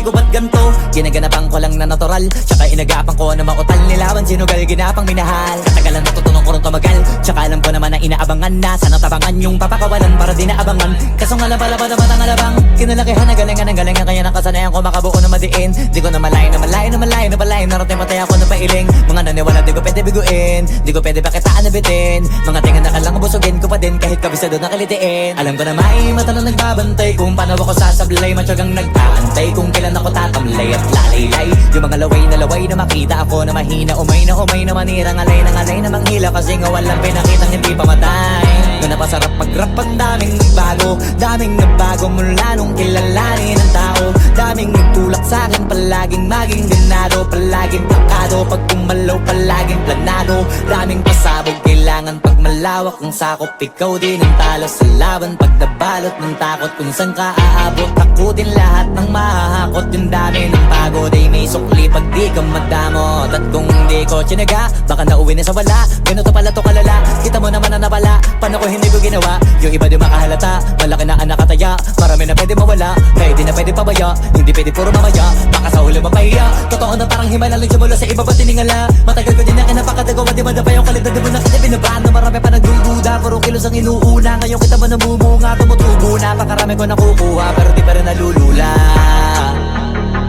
ko ba't ganto? Ginaganapan ko lang na natural, tsaka inagapan ko na mautal. Nilawan sinugal, ginapang minahal. Katagalan natutunan ko rin tumagal, tsaka alam ko naman na inaabangan na. Sana tabangan yung papakawalan para di naabangan. Kaso nga lang pala ba naman ang alabang kinalakihan na galingan ng galingan. Kaya nakasanayan ko makabuo na madiin. Di ko na malayo na malayo na malayo na malayo. Narating patay ako na pailing. Mga naniwala di ko pwede biguin, di ko pwede pakitaan na bitin. Mga tinga na kalang busugin ko pa din kahit kabisado na kalitiin. Alam ko na may mata na nagbabantay kung paano ako sasablay. Matyagang nag-aantay kung kailan ako tatamlay at lalaylay. Yung mga laway na makita ako na mahina. Umay na manirang alay na manghila. Kasi nga walang pinakitang hindi pamatay. Na napasarap mag-rap ang daming nagbago. Daming nagbago mula nung kilalanin ng tao. Daming nagtulak sa'kin palaging maging ganado. Palaging plakado pag kumalaw palaging planado. Daming pasabog kailangan pag malawak ang sakop. Ikaw din ang talo sa laban pag nabalot ng takot. Kung saan ka aabot ako din lahat ng mahahakot. Yung dami ng pagod ay may sukli pag di ka madamot. At kung hindi ko tsinaga baka nauwi na sa wala. Ganito pala to kalala, kita mo naman na napala. Paano ko hindi ko ginawa, yung iba di makahalata. Malaki na ang nakataya, marami na pwede mawala. Kaya di na pwede pabaya, hindi pwede puro mamaya. Baka sa huli mapahiya, totoo na parang himala lang simula sa iba ba tiningala. Matagal ko din na kinapakadagawa, di man na pa yung kalidad. Di mo na kita binabahan na marami pa nagdududa. Puro kilos ang inuuna, ngayon kita ba namumunga. Tumutubo na, pakarami ko nakukuha. Pero di pa rin nalulula.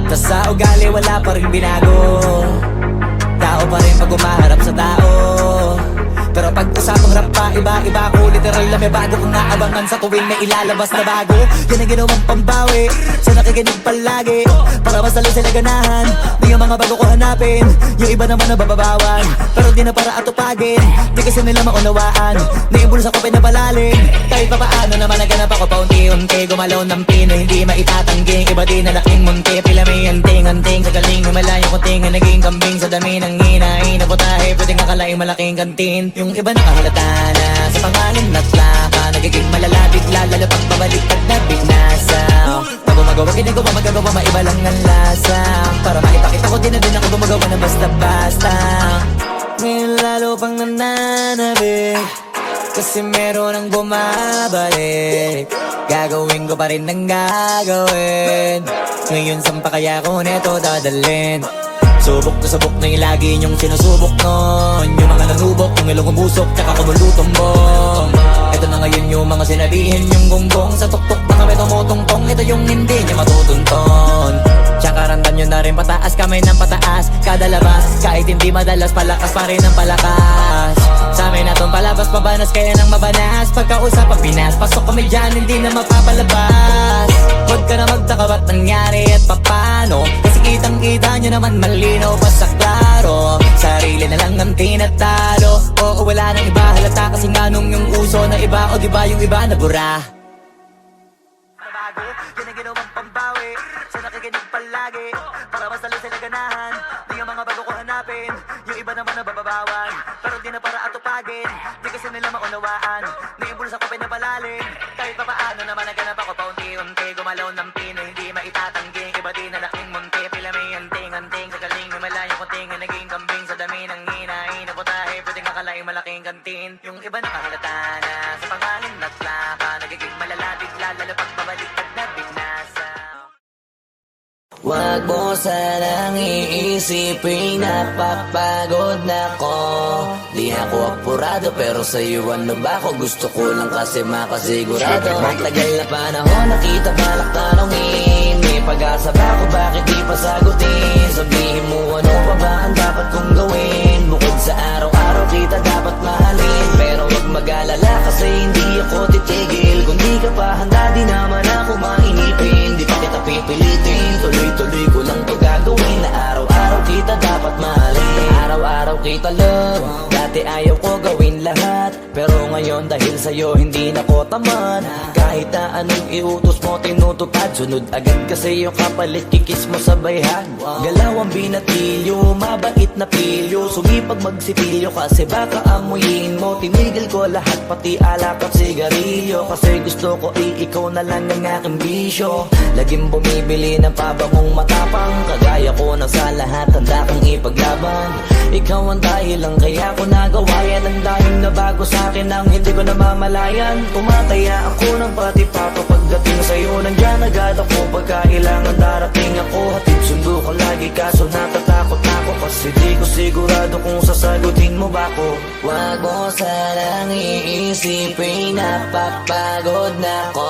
Tas sa ugali wala pa rin binago. Tao pa rin pag umaharap sa tao. Pero pag usapang rap pa, iba-iba ko. Literal na may bago kong naabangan sa tuwing may ilalabas na bago. Yan ang ginawang pambawi sa nakikinig palagi. Para mas lalo sila ganahan, di yung mga bago ko hanapin. Yung iba naman nabababawan, pero di na para atupagin. Di kasi nila maunawaan, naimbulsa ko pinapalalim. Kahit pa paano naman naganap ako paunti-unti. Gumalaw ng pino, hindi maitatangging. Iba din na laking munti, pila may anting-anting. Sa galing malayo kunting ang naging kambing. Sa dami ng hinahin na putahe, pwedeng akalaing malaking kantin. Yung iba nakahalata na sa pangalan at laka. Nagiging malala bigla, lalo pag pabalik pag nabinasa. Pag gumagawa, ginagawa, magagawa, maiba lang ang lasa. Para maipakita ko din na din ako gumagawa na basta-basta. Ngayon lalo pang nananabik, kasi meron ang bumabalik. Gagawin ko pa rin ang gagawin. Ngayon saan pa kaya ko neto dadalhin? Subok to subok na yung lagi niyong sinusubok nun. Yung mga nanubok, yung ilong umusok, tsaka kumulutong bong. Ito na ngayon yung mga sinabihin yung gonggong. Sa tuktok na kami tumutungtong, ito yung hindi niya matutunton. Tsaka randam nyo na rin pataas, kamay ng pataas. Kada labas, kahit hindi madalas, palakas pa rin ang palakas. Sa amin natong palabas, pabanas, kaya nang mabanas. Pagkausap ang Pinas, pasok kami dyan, hindi na mapapalabas. Huwag ka na magtaka ba't nangyari at papano. Kasi kitang-kita nyo naman malinaw pa sa klaro. Sarili na lang ang tinatalo. Oo, wala nang iba halata kasi nga nung yung uso na iba. O diba yung iba na bura. Nabago, yan ang ginawang pambawi sa nakikinig palagi. Para mas lalo sila ganahan, di yung mga bago ko hanapin. Yung iba naman nabababawan, pero di na para atupagin. Di kasi nila maunawaan, naimbulsa ko pinapalalim. Kahit pa paano naman naganap ako paunti-unti. Gumalaw ng pino, hindi maitatangging. Iba din na laking munti, pila may anting-anting. Sa galing may malayo kunting ang naging kambing. Sa dami ng hinahin na putahe, pwedeng akalaing malaking kantin. Yung iba nakahalata na sa pangalan at laka. Nagiging malala bigla, lalo pag pabalik pag nabinasa. Wag mo sanang iisipin napapagod na ko. Di ako apurado pero sa'yo ano ba ako? Gusto ko lang kasi makasigurado. Matagal na panahon nakita balak tanongin. May pag-asa ba ako bakit di pa sagutin? Sabihin mo ano pa ba ang dapat kong gawin? Bukod sa araw-araw kita dapat mahalin. Pero wag mag-alala kasi hindi ako titigil. Kung di ka pa handa di naman ako mainipin. Di pa kita pipilitin, tuloy-tuloy ko lang to gagawin. Na araw-araw kita dapat mahalin. Araw-araw kita love, dati ayaw ko gawin lahat. Pero ngayon dahil sa'yo hindi na ko tamad. Kahit na anong iutos mo tinutupad. Sunod agad kasi yung kapalit kikis mo sa bayhan. Galaw ang binatilyo, mabait na pilyo. Sumipag magsipilyo kasi baka amuyin mo. Tinigil ko lahat pati alak at sigarilyo. Kasi gusto ko ikaw na lang ang aking bisyo. Laging bumibili ng pabangong matapang. Kagaya ko na sa lahat handa kang ipaglaban. Ikaw ang dahilan kaya ko na ginagawa yan. Ang daming nabago sa'kin ang hindi ko namamalayan. Tumataya ako ng pati-pato pagdating sa'yo. Nandiyan agad ako pagka kailangan darating ako. Hatid sundo ko lagi kaso natatakot ako, kasi di ko sigurado kung sasagutin mo ba ko. Wag mo sanang iisipin napapagod na ko.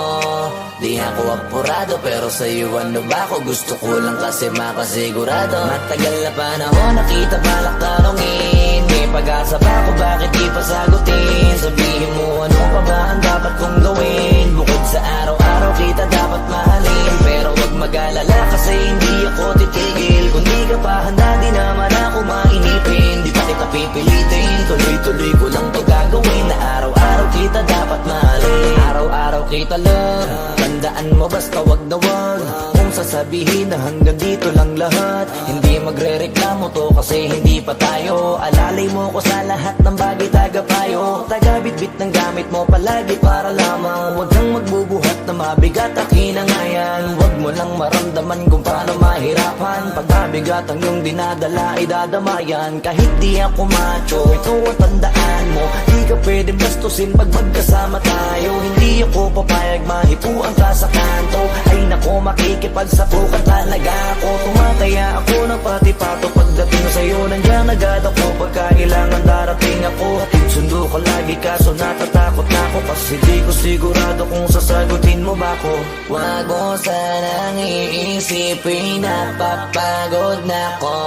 Di ako apurado pero sa'yo ano ba ako? Gusto ko lang kasi makasigurado. Matagal na panahon nakita balak tanongin. May pag-asa ba ako, bakit di pa sagutin? Sabihin mo ano pa ba ang dapat kong gawin? Bukod sa araw-araw kita dapat mahalin. Pero wag mag-alala kasi hindi ako titigil. Kung di ka pa handa di naman ako mainipin. Di pa kita pipilitin, tuloy-tuloy ko lang to gagawin. Na araw-araw kita dapat mahalin. Araw-araw kita love, tandaan mo basta wag na wag. Kung sasabihin na hanggang dito lang lahat, hindi magre-reklamo to kasi hindi pa tayo. Alalay mo ko sa lahat ng bagay, tagapayo. Tagabitbit ng gamit mo palagi para lamang. Huwag kang magbubuhat na mabigat akin ang ayan. Huwag mo lang maramdaman kung paano mahirapan. Pag mabigat ang iyong dinadala idadamayan. Kahit di ako macho, ito ang tandaan mo. Di ka pwedeng bastusin pag magkasama tayo. Hindi ako papayag mahipuan ka sa kanto. Ay nako, makikipagsapukan talaga ako. Tumataya ako ng pati-pato pagdating sa'yo. Nandiyan agad ako pagka kailangan darating ako. Hatid sundo ko lagi kaso natatakot na ako, kasi di ko sigurado kung sasagutin mo ba ko. Wag mo sanang iisipin napapagod na ko.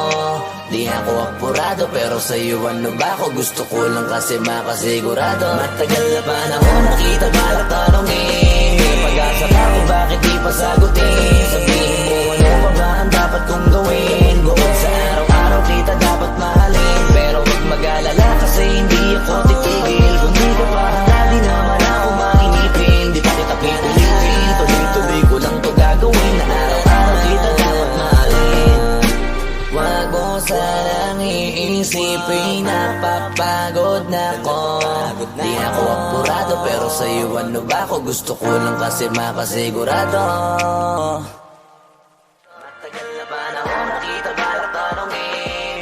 Di ako apurado pero sa'yo ano ba ako? Gusto ko lang kasi makasigurado. Matagal na panahon nakita balak tanongin. May pag-asa ba ako, bakit di pa sagutin? Sabihin mo ano pa ba ang dapat kong gawin? Bukod sa araw-araw kita dapat mahalin. Pero wag mag-alala kasi hindi ako titigil. Kung di ka pa handa di naman ako mainipin. Di pa kita pipilitin, tuloy-tuloy ko lang to gagawin. Na araw-araw kita dapat mahalin. Wag mo sanang iisipin napapagod na ko. Di ako apurado pero sa'yo ano ba ako? Gusto ko lang kasi makasigurado. Matagal na panahon nakita balak tanongin.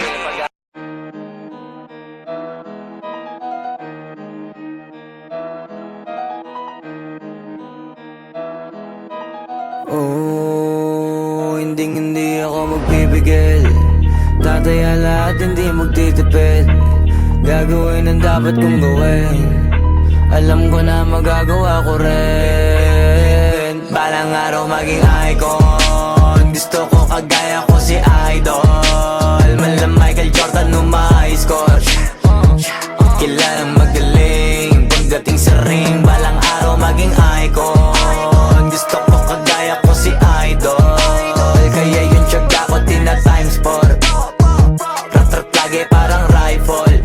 Oh, hindi ako magpipigil. Tataya lahat, hindi magtitipid. Gagawin ang dapat kong gawin. Alam ko na magagawa ko rin. Balang araw maging icon. Gusto ko kagaya ko si Idol. Malam Michael Jordan nung ma-high score. Kilalang magaling pagdating sa ring. Balang araw maging icon. Gusto ko kagaya ko si Idol. Kaya yung tiyaga ko tina-times 4. Rat-rat lagi parang rifle.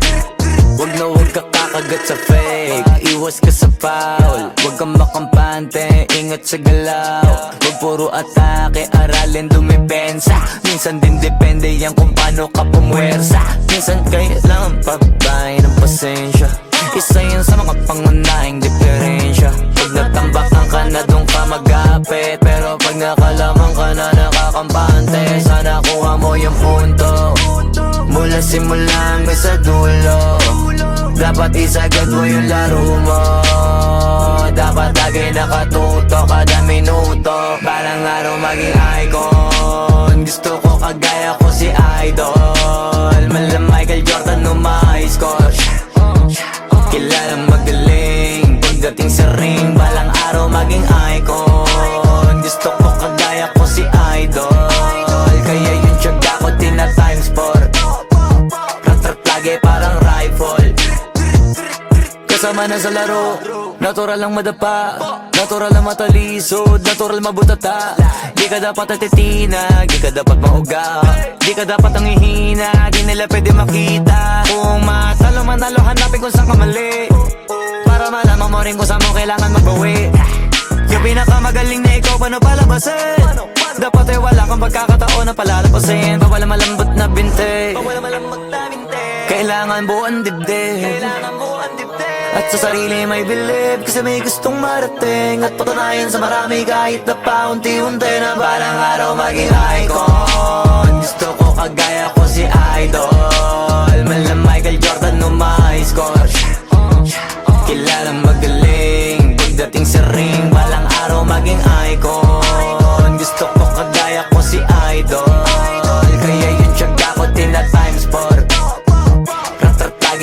Huwag na huwag ka kakagat sa fake. Iwas ka sa foul. Huwag kang makampante, ingat sa galaw. Huwag puro atake, aralin dumipensa. Minsan din depende yan kung paano ka pumwersa. Minsan kailangan pagbahay ng pasensya. Isa yan sa mga pangunahing diferensya. Pag natambakan ka na doon ka mag-apit. Pero pag nakalaman ka na nakakampante, sana kuha mo yung punto. Mula simula hanggang sa dulo, dapat isagad mo yung laro mo. Dapat lagi nakatuto kada minuto. Balang araw maging icon. Gusto ko kagaya ko si Idol. Malam Michael Jordan nung ma-high score. Kilalang magaling pagdating sa ring. Balang araw maging icon. Gusto ko kagaya ko si Idol. Kaya yung tiyaga ko tina-times 4. Rat-rat lagi parang rifle. Kasama na sa laro, natural lang madapa, natural lang matalisod, natural mabutata. Di ka dapat atitina, di ka dapat mauga, di ka dapat ang ihina, di nila pwede makita. Kung matalo manalo, hanapin kung saan ka mali, para malaman mo rin kung saan mo kailangan magbawi. Yung pinakamagaling na ikaw, paano palabasin? Dapat ay wala kang pagkakataon na palalapasin. Bawal malambot na binte, kailangan buuan dibdib. At sa sarili may believe, kasi may gustong marating. At patunayan sa marami kahit na paunti-unti, na balang araw maging icon. Gusto ko kagaya ko si Idol. Malam Michael Jordan nung ma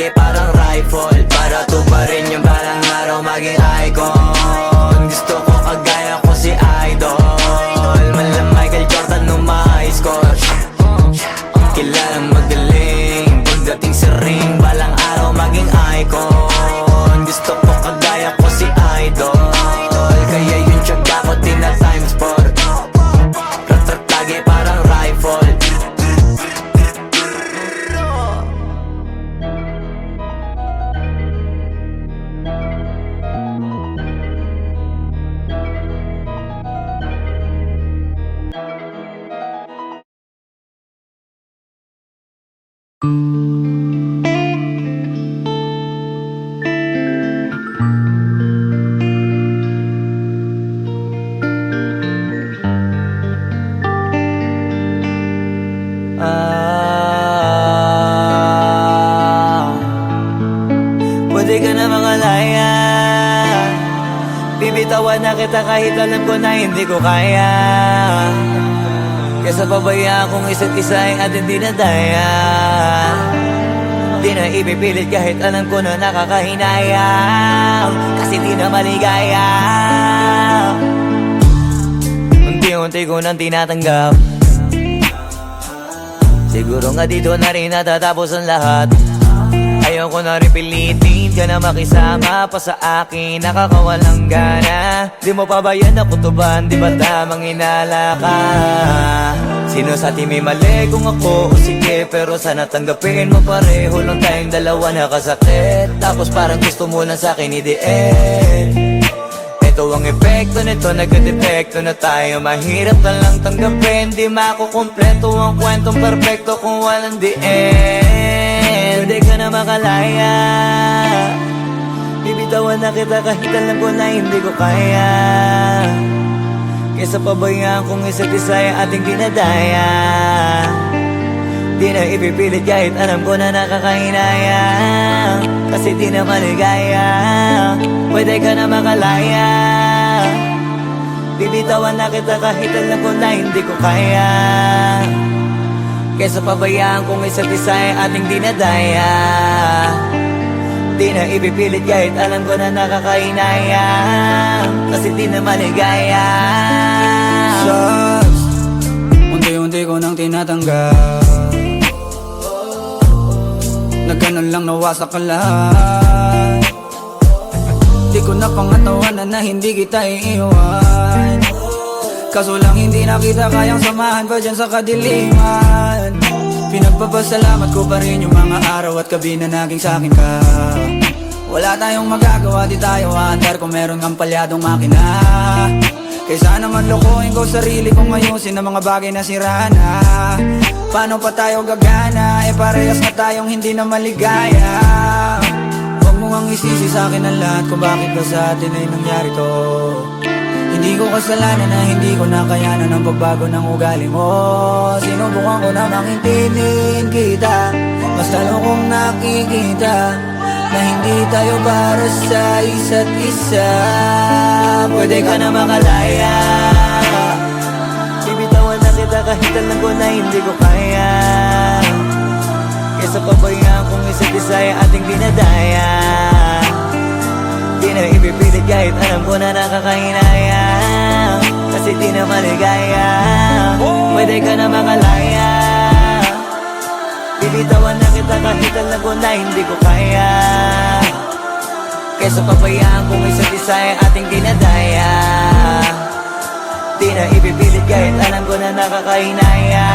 lagi parang rifle Para tuparin yung balang araw maging icon Gusto ko kagaya ko si Idol Malang Michael Jordan nung ma-high score Kilalang magaling Pagdating sa ring balang araw maging icon Gusto ko kagaya ko si Idol Kaya yung tiyaga ko tina-times 4 Rat-rat lagi parang rifle Pwede ka na mangalaya Bibitawan na kita kahit alam ko na hindi ko kaya Kesa pabayaan kung isa't isa ay ating dinadaya Di na ipipilit kahit alam ko na nakakahinayang Kasi di na maligaya Unti-unti ko nang tinatanggap Siguro nga dito na rin natatapos ang lahat Ayaw ko na rin pilitin ka na makisama pa sa akin Nakakawalang gana Di mo pa ba yan nakutuban? Di ba tamang inala ka? Sino sa atin may mali kung ako o sige Pero sana tanggapin mo pareho lang tayong dalawa nakasakit Tapos parang gusto mo lang sa akin i-di-end Ito ang epekto nito, nagka-depekto na tayo Mahirap na lang tanggapin, di makukumpleto Ang kwentong perfecto kung walang the end Pwede ka na makalaya Bibitawan na kita kahit alam ko na hindi ko kaya Kesa pabayaan kung isa't isa ay ating dinadaya Di na ipipilit kahit alam ko na nakakahinaya Kasi di na maligaya Pwede ka na makalaya Bibitawan na kita kahit alam ko na hindi ko kaya Kesa pabayaan kung isa't isa ay ating dinadaya Di na ipipilit kahit alam ko na nakakahinaya Kasi di na maligaya Shots Unti-unti ko nang tinatanggap Na ganun lang nawasak ka lahat Di ko na pangatawanan na hindi kita iiwan Kaso lang hindi na kita kayang samahan pa dyan sa kadiliman Pinagpapasalamat ko pa rin yung mga araw at gabi na naging sa'kin ka Wala tayong magagawa, di tayo aandar kung meron kang palyadong makina Kaysa naman lokohin ko sarili kong ayusin ang mga bagay na sira na Paano pa tayo gagana, parehas na tayong hindi na maligaya Huwag mo ang isisi sa'kin ang lahat kung bakit ba sa atin ay nangyari to Hindi ko kasalanan na hindi ko nakayanan ang pagbago ng ugali mo Sinubukan ko na makintindihin kita Mas lalo kong nakikita Na hindi tayo para sa isa't isa Pwede ka na makalaya Bibitawan na kita kahit alam ko na hindi ko kaya Kesa pabayaan kung isa't isa ay ating dinadaya Di na ipipilit kahit alam ko na nakakahinaya Kasi di na maligaya Pwede ka na makalaya Bibitawan na kita kahit alam ko na hindi ko kaya Kesa pabayaan kung isa't isa ay ating dinadaya Di na ipipilit kahit alam ko na nakakahinaya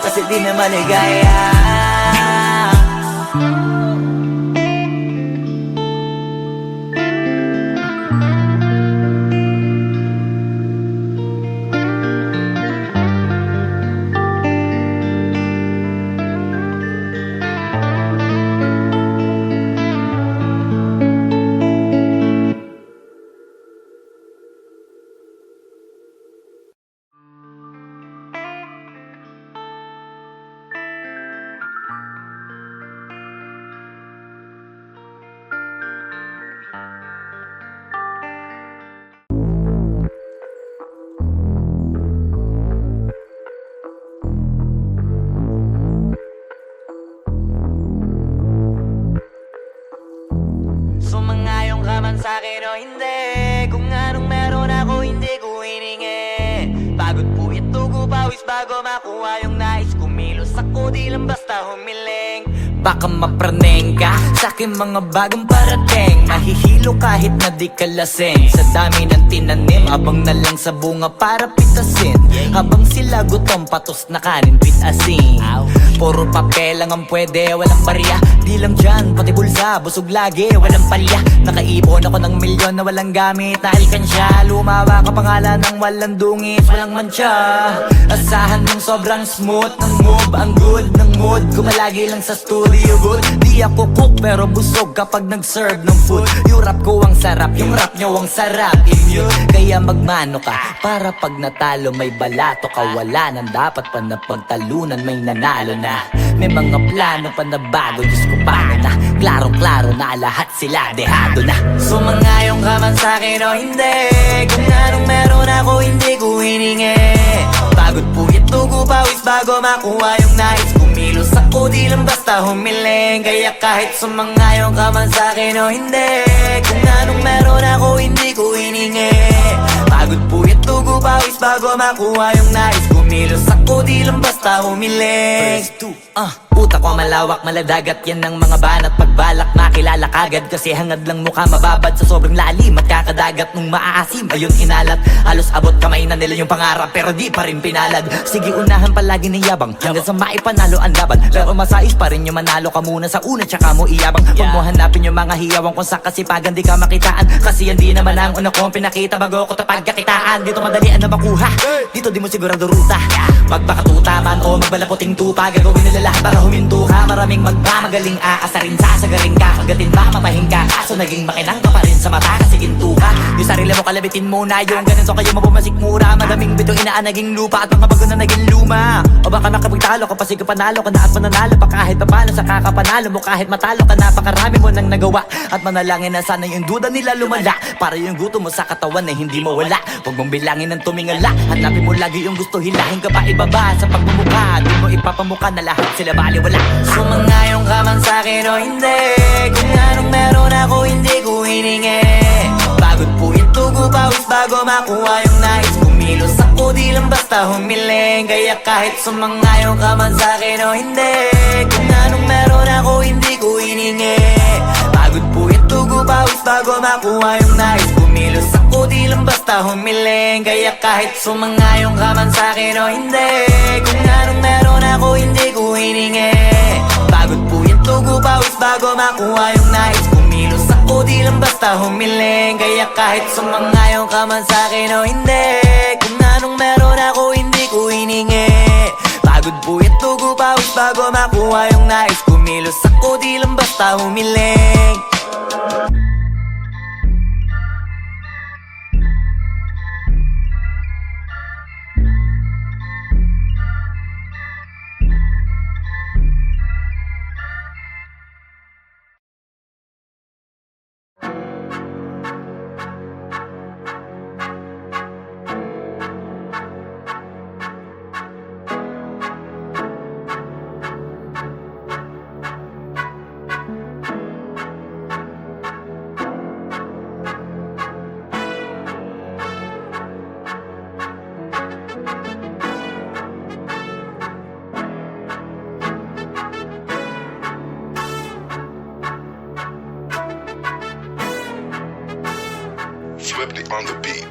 Kasi di na maligaya sa'kin o hindi. Kung anong meron ako hindi ko hiningi. Pagod po itugo pawis bago makuha yung nais. Kumilos ako di lang basta humiling. Baka mapraneng ka sa'kin mga bagong parating. Mahihilo kahit na di ka lasing. Sa dami ng tinanim, abang na lang sa bunga para pitasin. Habang sila gutom, patos na kanin, pitasin. Puro papel lang ang pwede, walang barya. Di lang dyan, pati bulsa, busog lagi, walang palya. Nakaipon ako ng milyon na walang gamit na alkansya. Lumawa ka pangalan ng walang dungis, walang mancha. Asahan mong sobrang smooth ng move. Ang good ng mood, kumalagi lang sa studio good. Di ako cook pero busog kapag nag-serve ng food. Yung rap ko ang sarap, yung rap nyo ang sarap. Immune, kaya magmano ka para pag natalo may balato ka. Wala nang dapat pa na pagtalunan, may nanalo na. May mga plano pa na bago, Diyos ko paano na. Klarong-klaro na lahat sila dehado na. Sumangayong ka man sa'kin o hindi. Kung anong meron ako hindi ko hiningi. Pagod po itugo pawis bago makuha yung nais. Kumilos ako di lang basta humiling. Kaya kahit sumangayong ka man sa'kin o hindi. Kung anong meron ako hindi ko hiningi. Pagod po itugo pawis bago makuha yung nais. Kumilos ako di lang basta humiling. Utak ko malawak, maladagat yan ng mga banat. Pagbalak makilala kagad kasi hangad lang mukha mababad sa sobrang lalim at kakadagat nung maaasim. Ayun inalat, halos abot kamay na nila yung pangarap pero di pa rin pinalad. Sige unahan palagi ni yabang hanggang sa maipanalo ang laban. Pero masais pa rin yung manalo ka muna sa una tsaka mo iyabang. Huwag mo hanapin yung mga hiyawang kung sa kasipagan di ka makitaan. Kasi yan di naman ang una kong pinakita bago ko tapagkakitaan. Dito madalian na makuha, dito di mo sigurado ruta. Magpakatuta man o magbalaputing tupa, gagawin nila lahat para huminto ka. Maraming magmamagaling aasarin, sasagarin ka. Kagatin ba mapahin ka, kaso naging makinang ka pa rin sa mata kasi ginto ka. Yung sarili mo kalabitin muna, yung ganito kayo mabumasik mura. Madaming bitong inaan naging lupa at mga bago na naging luma. O baka makapagtalo ka pa sige panalo ka na at mananalo pa kahit papalo sa kakapanalo mo. Kahit matalo ka napakarami mo nang nagawa at manalangin na sana yung duda nila lumala para yung gutom mo sa katawan na hindi mawala. Huwag mong bilangin ng tumingala, hanapin mo lagi yung gusto, hilahin ka pa ibaba sa pagmumukha. Di mo ipapamuka na lahat sila baliwala. Sumangayong ka man sa'kin o hindi. Kung anong meron ako hindi ko hiningi. Pagod po itugo pawis bago makuha yung nais. Kumilos ako di lang basta humiling. Kaya kahit sumangayong ka man sa'kin o hindi. Kung anong meron ako hindi ko hiningi. Pagod po itugo pawis bago makuha yung nais. Kumilos ako di lang basta humiling. Kaya kahit sumangayong ka man sa'kin o hindi. Kung anong meron ako hindi ko hiningi. Pagod po itugo pawis bago makuha yung nais. Kumilos ako di lang basta humiling. Kaya kahit sumangayong ka man sa'kin o hindi. Kung anong meron ako hindi ko hiningi. Pagod po itugo pawis bago makuha yung nais. Kumilos ako di lang basta humiling. Swifty on the beat.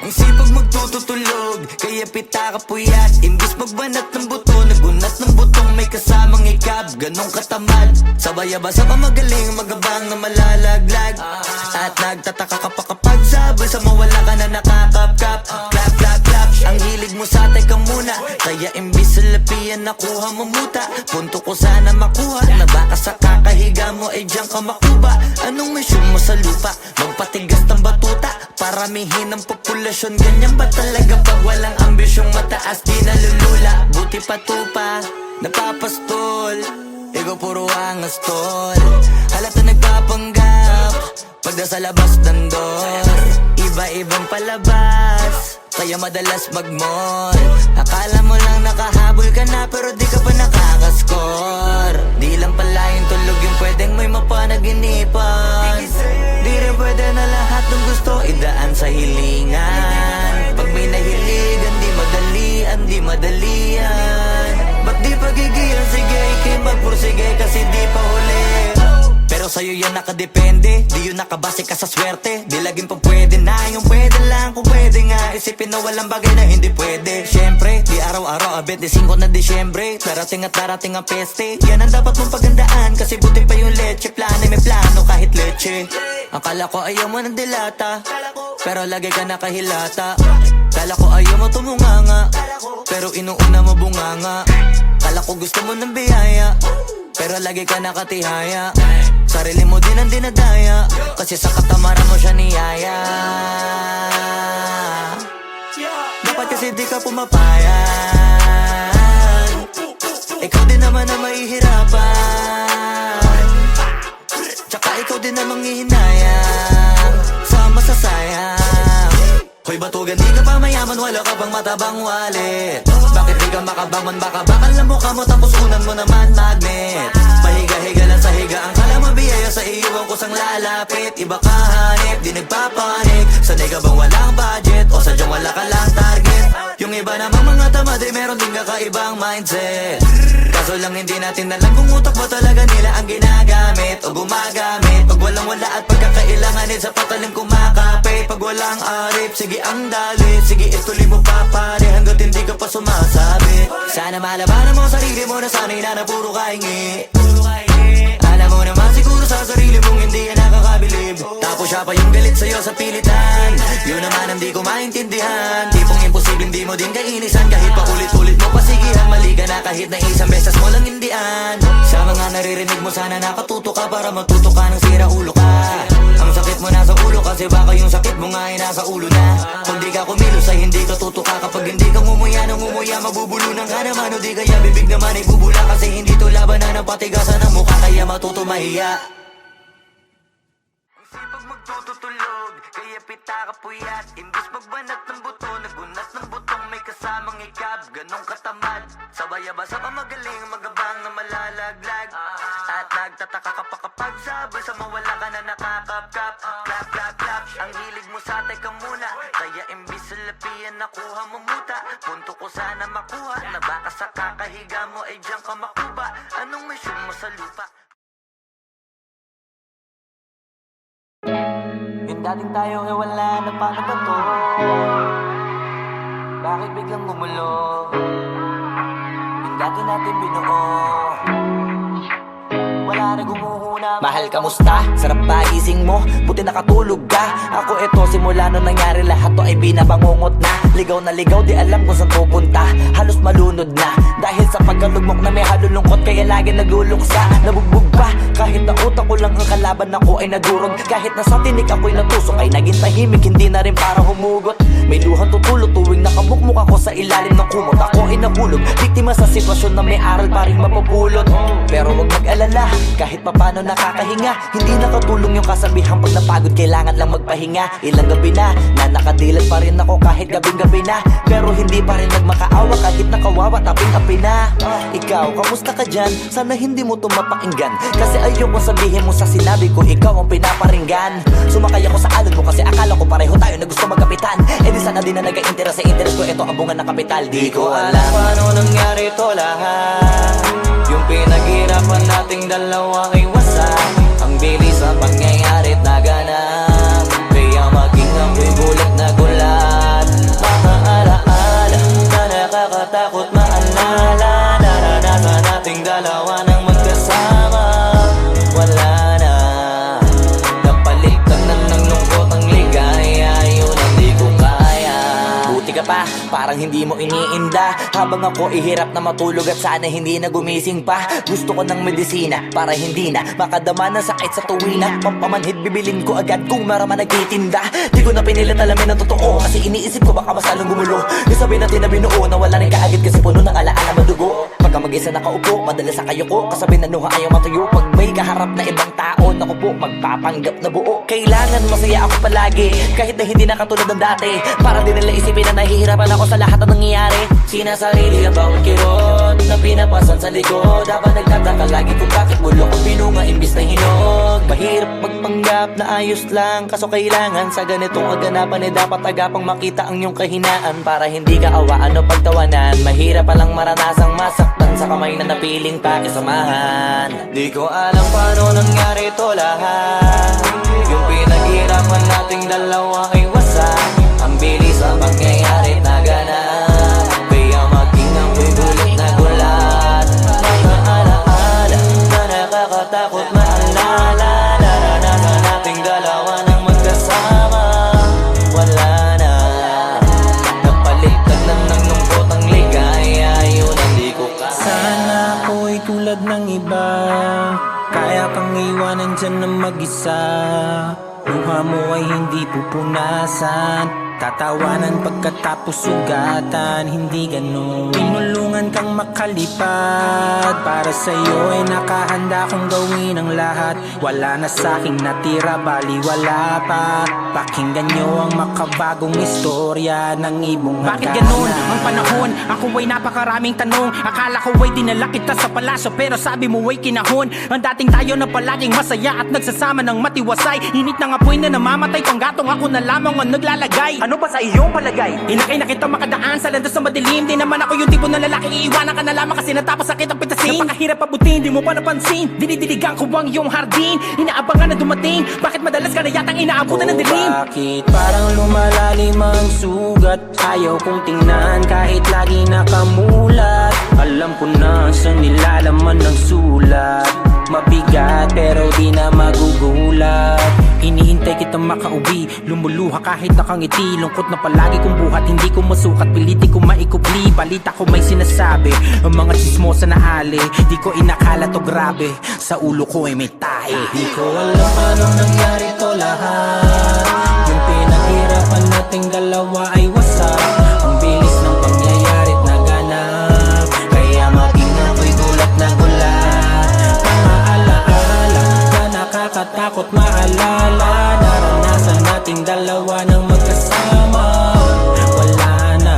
Ang sipag magtututulog, kaya pita ka puyat. Imbis magbanat ng buto, nagunat ng butong may kasamang ikab. Ganong katamad, sabay-abasa pa magaling, magabang na malalaglag. At nagtataka ka pa kapag sabay sa mawala ka na nakakapkap. Clap, clap, clap, ang hilig mo sa teka muna. Kaya imbis sa lapian nakuha mo muta. Punto ko sana makuha, na baka sa kakahiga mo ay diyan ka makuba. Anong mission mo sa lupa? Magpatigas ng batuta, paramihin ang populasyon. Ganyan ba talaga pag walang ambisyong mataas? Di nalulula, buti patupa, napapastol. Ikaw puro angas tol. Halata nagpapanggap pagda sa labas ng door. Iba-ibang palabas, kaya madalas mag-mall. Akala mo lang nakahabol ka na pero di ka pa nakakascore. Di lang pala yung tulog yung pwedeng may mapanaginipan. Di rin pwede sige kasi di pa huli. Pero sa'yo yan nakadepende, di yun nakabase ka sa swerte. Di laging pa pwede na, yung pwede lang kung pwede nga. Isipin na walang bagay na hindi pwede. Syempre, di araw-araw, 25 na Disyembre. Darating at darating ang peste, yan ang dapat mong pagandaan. Kasi buti pa yung leche, plano may plano kahit leche. Akala ko ayaw mo ng dilata, pero lagi ka nakahilata. Kala ko ayaw mo tumunganga, pero inuuna mo bunganga. Kala ko gusto mo ng biyaya, pero lagi ka nakatihaya. Sarili mo din ang dinadaya, kasi sa katamaran mo siya niyaya. Dapat kasi di ka pumapayan, ikaw din naman ang mahihirapan. Tsaka ikaw din namang hihinayang sa masasayang. Hoy batugan, di ka pa mayaman, wala ka bang matabang wallet? Bakit di ka makabangon, baka bakal na mukha mo tapos unan mo naman magnet. Pahiga-higa lang sa higa, ang kala mo biyaya sa iyo ang kusang lalapit. Iba ka hanip, di nagpapanik. Sanay ka bang walang budget o sadyang wala ka lang target? Yung iba namang mga tamad ay meron din kakaibang mindset. Kaso lang hindi natin alam kung utak mo talaga nila ang ginagamit o gumagamit. Pag walang wala at pagkakailanganin sa patalim kumakapit. Pag walang arip, sige ang dali, sige ituloy mo pa pare hanggat hindi ka pa sumasabi. Sana malabanan mo sarili mo na sanay na puro kahingi. Alam mo naman siguro sa sarili mong hindi yan nakakabilib. Tapos siya pa yung galit sa'yo sa pilitan. Yun naman ang di ko maintindihan. Tipong imposibleng di mo din kainisan. Kahit pa ulit-ulit mo pasigihan, mali ka na kahit na isang beses mo lang hindian. Sa mga naririnig mo sana nakatuto ka para matuto ka ng sira ulo ka. Ang sakit mo nasa ulo kasi baka yung sakit mo nga ay nasa ulo na. Kung di ka kumilos ay hindi ka tutuka. Kapag hindi ka ngumuya ng ngumuya, mabubulunan ka naman. O di kaya bibig naman ay bubula. Kasi hindi to labanan ng patigasan ng mukha, kaya matuto mahiya. Ang sipag magtututulog, kaya pita ka puyat. Imbis magbanat ng buto, nagunat ng butong may kasamang ikab. Ganong katamad, sabay-abasa pa magaling, magabang na malalaglag. At nagtataka ka pa kapag sabi sa mawala ka na nakakapkap. Clap, clap, clap, ang hilig mo sa teka muna. Kaya imbis sa lapian nakuha mo muta. Punto ko sana makuha, na baka sa kakahiga mo ay diyan ka makuba. Anong mission mo sa lupa? Yung dating tayo ay wala na, paano ba to? Bakit biglang gumulo? Yung dati natin binuo, wala na gumuhuna. Mahal, kamusta? Sarap ba gising mo? Buti nakatulog ka. Ako eto, simula nung nangyari lahat to ay binabangungot na. Ligaw na ligaw, di alam kung saan pupunta. Halos malunod na dahil sa pagkalugmok na may halulungkot. Kaya lagi nagluluksa, nabugbog pa. Kahit na utak ko lang ang kalaban ako ay nagurog. Kahit na sa tinik ako'y natusok ay naging tahimik, hindi na rin para humugot. May luhang tutulog tuwing nakabukmuk ako sa ilalim ng kumot. Ako ay nahulog, biktima sa sitwasyon na may aral pa rin mapupulot. Pero huwag mag-alala, kahit papano nakakahinga. Hindi nakatulong yung kasabihan, pag napagod kailangan lang magpahinga. Ilang gabi na nakadilat pa rin ako kahit gabing-gabi na. Pero hindi pa rin nagmakaawa kahit nakawawa taping-api na. Ikaw, kamusta ka dyan? Sana hindi mo to mapakinggan, kasi ayoko sabihin mo sa sinabi ko ikaw ang pinaparinggan. Sumakay ako sa alon mo kasi akala ko pareho tayo na gusto magkapitan. Eh di sana din na nag-interest sa interest ko, ito ang bunga ng kapital. Di ko alam paano nangyari to lahat. Yung pinaghirapan nating dalawa ay wasak. Ang bilis ang pangyayarit na ganap, kaya maging ako'y gulat na gulat. Mga alaala na nakakatakot maalala. Naranasan nating dalawa ng magkasama. Wala na, napalitan na ng lungkot ang ligaya. Yun ang di ko kaya. Buti ka pa, parang hindi mo iniinda. Habang ako ihirap na matulog at sana hindi na gumising pa. Gusto ko ng medisina para hindi na makadama ng sakit sa tuwina. Pampamanhid bibilin ko agad kung maraman nagtitinda. Di ko na pinilit alamin ang totoo, kasi iniisip ko baka mas lalong gumulo. Isabi natin na binuo na wala rin kaagad kasi puno ng alaala madugo. Pagka mag-isa nakaupo, madalas sa kayo ko. Kasabi na nuha ayaw matuyo. Pag may kaharap na ibang tao, naku po, magpapanggap na buo. Kailangan masaya ako palagi, kahit na hindi na katulad ng dati. Para din nila isipin na nahihirapan ako sa lahat ng nangyayari. Sinasarili ang bawat kirot na pinapasan sa likod. Habang nagtataka lagi kung bakit bulok ang pinunga imbis na hinog. Mahirap magpanggap panggap na ayos lang, kaso kailangan sa ganitong aganapan dapat agapang makita ang iyong kahinaan, para hindi ka awaan o pagtawanan. Mahirap palang maranasang masaktan sa kamay na napiling pakisamahan. Di ko alam paano nangyari ito lahat. Yung pinaghirapan nating dalawa ay wasak. Ang bilis ang pangyayari na ganap, kaya maging ako'y gulat na gulat. Mga alaala na nakakatakot maalala, naranasan nating dalawa nang magkasama. Wala na, napalitan na ng lungkot ang ligaya, yun ang di ko kaya. Sana ako'y tulad ng iba, kaya kang iwanan dyan na mag-isa. Luha mo ay hindi pupunasan, tatawanan pagkatapos sugatan. Hindi ganun, tinulungan kang makalipad. Para sa'yo ay nakahanda kong gawin ang lahat. Wala na sa'king natira, baliwala pa. Pakinggan nyo ang makabagong istorya ng ibong hagana. Bakit ganun ang panahon? Ako ay napakaraming tanong. Akala ko ay dinala kita sa palasyo, pero sabi mo ay kinahon. Ang dating tayo na palaging masaya at nagsasama ng matiwasay. Init ng apoy na namamatay, panggatong ako na lamang ang naglalagay. Ano ba sa iyong palagay? Inakay na kita makadaan sa landas na madilim. Di naman ako yung tipo ng lalaking iiwanan ka na lamang kasi natapos sakit ang pitasin. Napakahirap abutin, di mo pa napansin. Dinidiligan ko ang iyong hardin, inaabangan na dumating. Bakit madalas ka na yatang inaabutan ng dilim? Bakit parang lumalalim ang sugat? Ayaw kong tingnan kahit lagi nakamulat. Alam ko na sa nilalaman ng sulat. Mabigat pero di na magugulat. Hinihintay kitang makauwi, lumuluha kahit nakangiti. Lungkot na palagi kong buhat, hindi ko masukat, piliti ko maikubli. Balita ko may sinasabi, ang mga chismosa na ali. Di ko inakala to grabe, sa ulo ko ay may tahi. Di ko alam paano nangyari to lahat. Yung pinaghirapan nating dalawa ay wasak. Ang bilis ng pangyayari't naganap, kaya maging ako'y gulat na gulat. Mga alaala na nakakatakot maalala, naranasan nating dalawa ng magkasama. Wala na,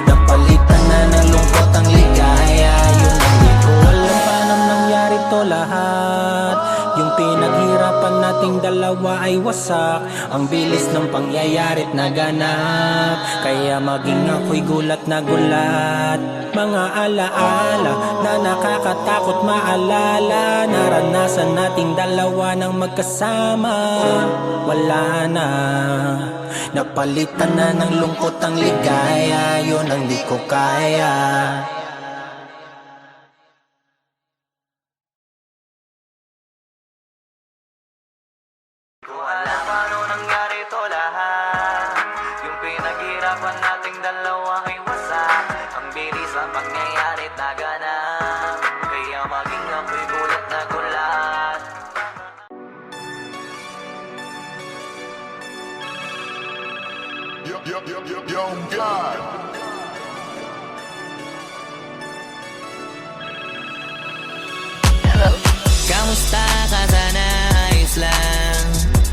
napalitan na ng lungkot ang ligaya. Yun ang di ko alam paano nangyari to lahat. Yung pinaghirapan nating dalawa ay wasak. Ang bilis ng pangyayari't naganap, kaya maging ako'y gulat na gulat. Mga alaala na nakakatakot maalala, naranasan nating dalawa ng magkasama. Wala na, napalitan na ng lungkot ang ligaya. Yun ang di ko kaya. Di ko alam paano nangyari to lahat. Yung pinaghirapan nating dalawa ay wasak. Ang bilis ang pangyayari't naganap, kaya maging ako'y gulat na gulat. Yo, God. Kamusta ka sana? Ayos lang.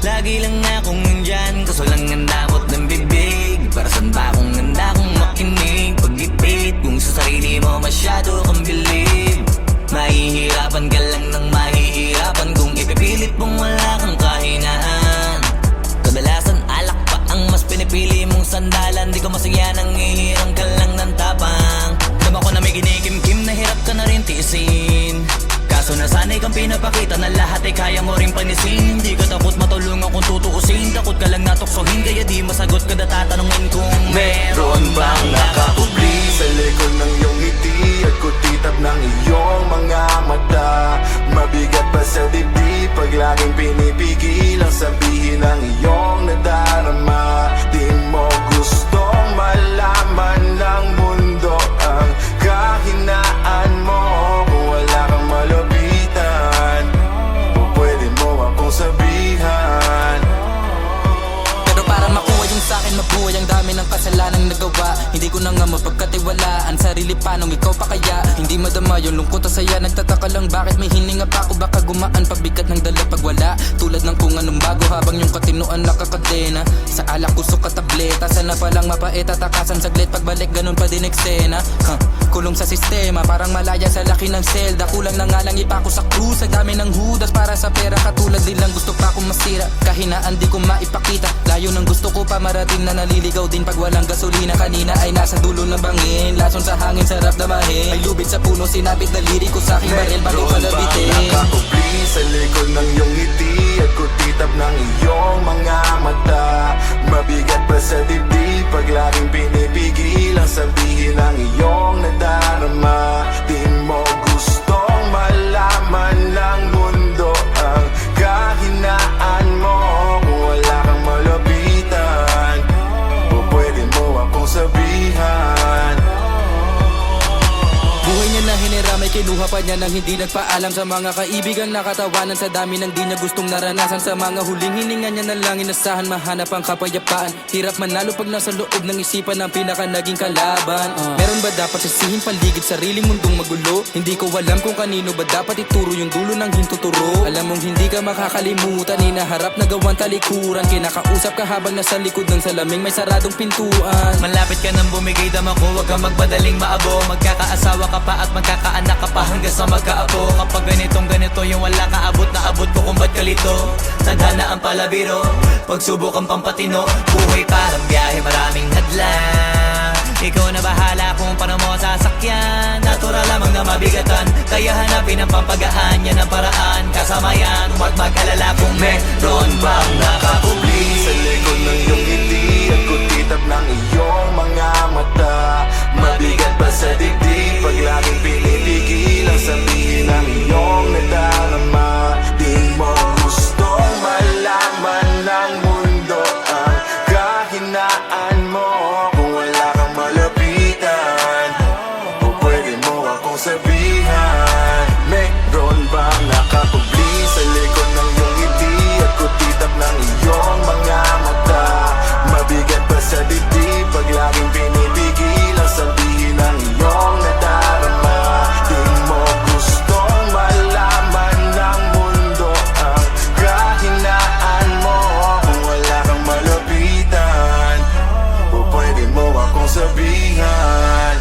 Lagi lang akong nandyan, kaso lang ang damot ng bibig. Para saan ba akong handa kong makinig? Pag-ipit kung sa sarili mo masyado kang bilib. Mahihirapan ka lang ng mahihirapan kung ipipilit mong wala kang kahinaan. Kadalasan alak pa ang mas pinipili mong sandalan. Di ko masaya nang ihirang ka lang ng tapang. Alam ko na may ginikimkim na hirap ka na rin tiisin. Kaso nasanay kang pinapakita na lahat ay kaya mo rin panisin. Hindi ka takot matulungan kung tutuusin. Takot ka lang natuksohin, kaya di masagot ka na tatanungin kung meron bang nakakubli sa likod ng iyong ngiti at kutitap ng iyong mga mata. Mabigat pa sa dibdib pag laging pinipigil ang sabihin ng iyong nadarama. Di mo gustong malaman ng mundo ang kahinaan mo. Kung wala kang malapitan, pwede mo akong sabihan. Pero para makuha yung sa'kin, mabuhay ang dami ng kasalanang nagawa. Hindi ko na nga mapagkatiwalaan sarili paanong ikaw pa kaya. Hindi madama yung lungkot at saya. Nagtataka lang bakit may hininga pa ako. Baka gumaan pabigat ng dala pag wala. Tulad ng kung anong bago habang yung katinuan nakakadena. Sa alak kusok at tableta. Sana palang mapait at takasan saglit. Pagbalik ganun pa din eksena. Kulong sa sistema parang malaya sa laki ng selda. Kulang na nga lang ipako sa krus. Sa dami ng hudas para sa pera. Katulad din lang gusto pa akong masira. Kahinaan di ko maipakita. Layo ng gusto ko pa marating na naliligaw din pag walang gasolina. Kanina ay nasa dulo ng bangin. Lason sa hangin sarap damahin. May lubid sa puno sinapit na liri ko sa aking baril bago palabitin. Nakakupli sa likod ng iyong ngiti at kutitap ng iyong mga mata. Mabigat pa sa dibdib pag laging pinipigil ang sabihin ng iyong nadarama. Di mo gustong malaman ng mundo ang kahinaan mo. Kung wala kang malapitan o pwede mo akong sabihan. Buhay niya na hiniramay, kinuha pa niya nang hindi nagpaalam sa mga kaibigang nakatawanan. Sa dami ng di niya gustong naranasan, sa mga huling hininga niya na lang inasahan mahanap ang kapayapaan. Hirap manalo pag nasa loob ng isipan ng pinaka naging kalaban. Meron ba dapat sisihin paligid sariling mundong magulo? Hindi ko alam kung kanino ba dapat ituro yung dulo ng hintuturo. Alam mong hindi ka makakalimutan, inaharap na gawang talikuran. Kinakausap ka habang nasa likod ng salaming may saradong pintuan. Malapit ka nang bumigay dama ko, huwag kang magbadaling maabo. Magkakaasawa ka pa at magkakaanak ka pa hanggang sa magkaapo. Kapag ganito yung wala ka abot na abot ko kung ba't kalito. Tadhana ang palabiro, pagsubok ang pampatino. Buhay parang biyahe, maraming hadlang. Ikaw na bahala kung paano mo sasakyan. Natural lamang na mabigatan, kaya hanapin ang pampagaan. Yan ang paraan, kasama yan. Huwag mag-alala kung meron bang nakakubli. Sa likod ng iyong ngiti at kutitap ng iyong mga mata. Mabigat pa sa dibdib pag laging pinipigil ang sabihin ng iyong nadarama. Di mo gustong malaman ng mundo ang kahinaan mo. Kung wala kang malapitan o pwede mo akong sabihan. Meron bang nakakubli sa likod ng iyong ngiti at kutitap ng iyong mga mata. Mabigat pa sa dibdib pag laging pinipigil ang sabihin ng iyong nadarama. Di mo gustong malaman ng mundo ang kahinaan mo. Kung wala kang malapitan o pwede mo akong sabihan.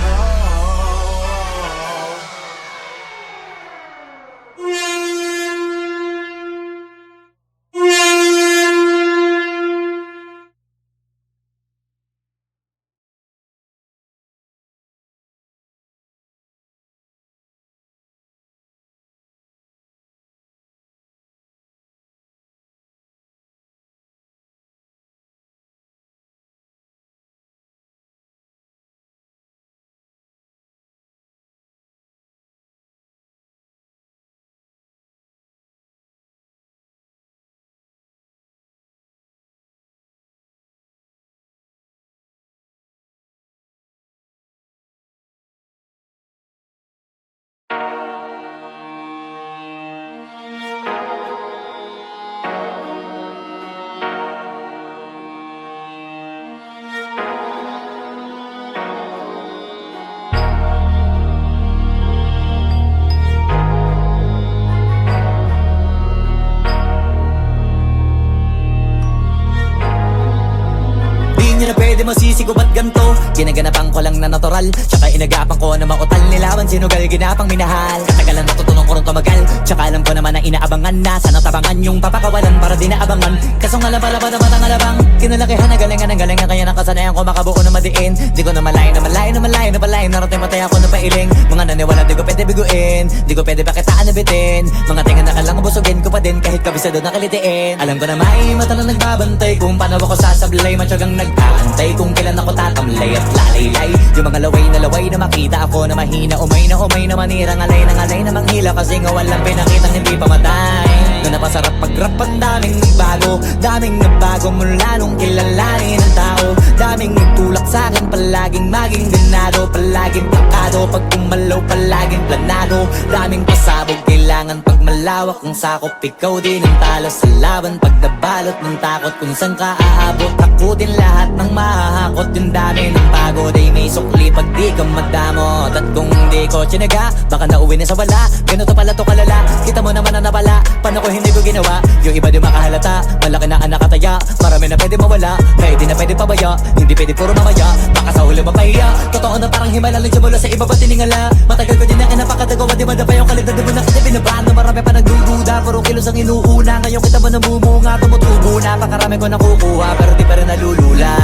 Di na pwede masisigo ba't ganto. Ginaganapan ko lang na natural, tsaka inagapan ko na mautal. Nilawan sinugal, ginapang minahal. Katagalan natutunan ko rin tumagal, tsaka alam ko naman na inaabangan na. Sana tabangan yung papakawalan para di naabangan. Kaso nga lang pala pa naman ang alabang. Kinalakihan na galingan kaya nakasanayan ko makabuo na madiin. Di ko na malayo na malayo na malayo na palayo. Narating matay ako na pailing. Mga naniwala di ko pwede biguin, di ko pwede pakitaan na bitin. Mga tinga na kalang busugin ko pa din kahit kabisado na kalitiin. Alam ko na may mata na nagbabantay kung paano ako sasablay. Matyagang nag-aantay kung kailan ako tatamlay at lalaylay. Yung mga laway na makita ako na mahina. Umay na manirang alay na manghila. Kasi nga walang pinakitang hindi pamatay. Na napasarap pag-rap ang daming nagbago. Daming nagbago mula nung kilalanin ang tao. daming nagtulak sa'kin, palaging maging ganado, palaging plakado, pag kumalaw palaging planado. Daming pasabog, kailangan pag malawak kung sakop, ikaw din ang talo sa laban. Pag nabalot ng takot kung saan ka aabot, ako din lahat ng mahahakot. Yung dami ng pagod ay may sukli pag di ka madamot. At kung di ko tsinaga, baka nauwi na sa wala. Ganito pala to kalala, kita mo naman na napala. Paano ko hindi ko ginawa, yung iba di makahalata. Malaki na anak kataya, marami na pwede mawala. Kaya di na pwede pabaya, hindi pwede puro mamaya. Baka sa huli mapahiya, totoo na parang himala lang siya mula sa iba ba tiningala. Matagal ko din na kinapakadagawa, di ba na pa yung kalidad mo na kasi binabaan na marami pa nagdududa. Puro kilos ang inuuna, ngayon kita mo namumunga, tumutubo na. Pakarami ko nakukuha, pero di pa rin nalulula.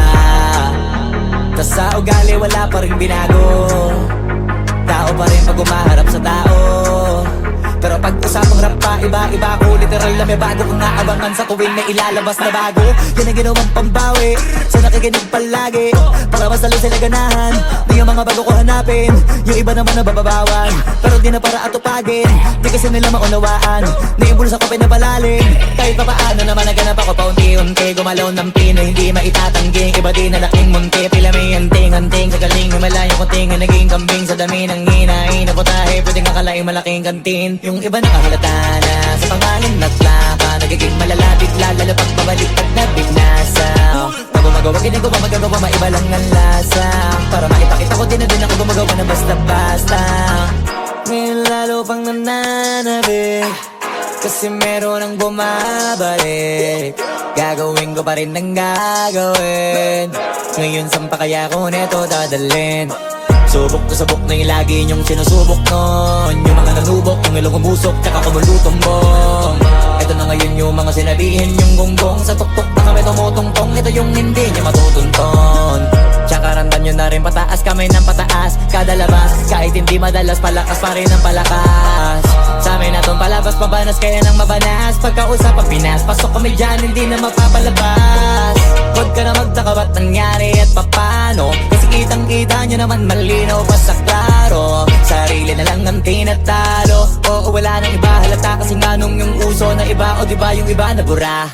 Tas sa ugali wala pa rin binago, tao pa rin pag umaharap sa tao. Pero pag usapang rap pa, iba-iba ko. Literal na may bago kong naabangan sa tuwing may ilalabas na bago. Yan ang ginawang pambawi sa nakikinig palagi, para mas lalo sila ganahan. Di yung mga bago ko hanapin, yung iba naman nabababawan. Pero di na para atupagin, di kasi nila maunawaan. Naimbulsa ko pinapalalim, kahit pa paano naman naganap ako paunti-unti. Gumalaw ng pino, hindi maitatanggi. Iba di na laking munti, pila may anting-anting. Sa galing may malayo kunting, naging kambing sa dami ng hinahin na putahe. Pwedeng akalaing malaking kantin. Yung iba nakahalata na sa pangalan at plaka, nagiging malalapit lalo pag pabalik pag nabinasa. Pag gumagawa, ginagawa, magagawa, maiba lang ang lasa. Para maipakita ko din na din ako gumagawa na basta-basta. Ngayon lalo pang nananabik, kasi meron ang bumabalik. Gagawin ko pa rin ang gagawin. Ngayon saan pa kaya ko neto dadalhin? Subok na subok na yung lagi niyong sinusubok nun. Yung mga nanubok, yung ilong umusok, tsaka kumulutumbong. Ito na ngayon yung mga sinabihin yung gonggong. Sa tuktok na kami tumutungtong, ito yung hindi niya matutunton. Tsaka ramdam nyo na rin pataas, kamay ng pataas. Kada labas, kahit hindi madalas, palakas pa rin ang palakas. Sa amin na tong palabas, pabanas kaya nang mabanas. Pagkausap ang Pinas, pasok kami dyan, hindi na mapapalabas. Huwag ka na magtaka ba't nangyari at papano, kasi kitang-kita nyo naman malinaw pa sa klaro. Sarili na lang ang tinatalo, oo wala nang iba halata. Kasi nga nung yung uso na iba, o diba yung iba na bura.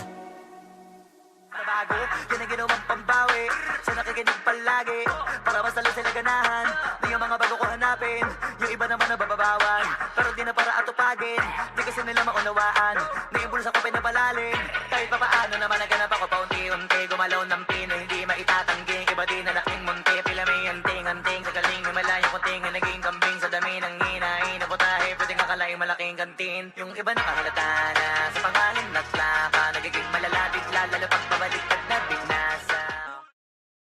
Bago, yan ang ginawang pambawi sa nakikinig palagi, para mas lalo sila ganahan. Di yung mga bago ko hanapin, yung iba naman nabababawan. Pero di na para atupagin, di kasi nila maunawaan. Naimbulsa ko pinapalalim, kahit pa paano naman naganap ako paunti-unti. Gumalaw ng pino, hindi maitatanggi. Iba di na laking munti, pila may anting-anting. Sa galing may malayo kunting, naging kambing sa dami ng hinahin na putahe. Pwedeng akalaing malaking kantin, yung iba nakahalata na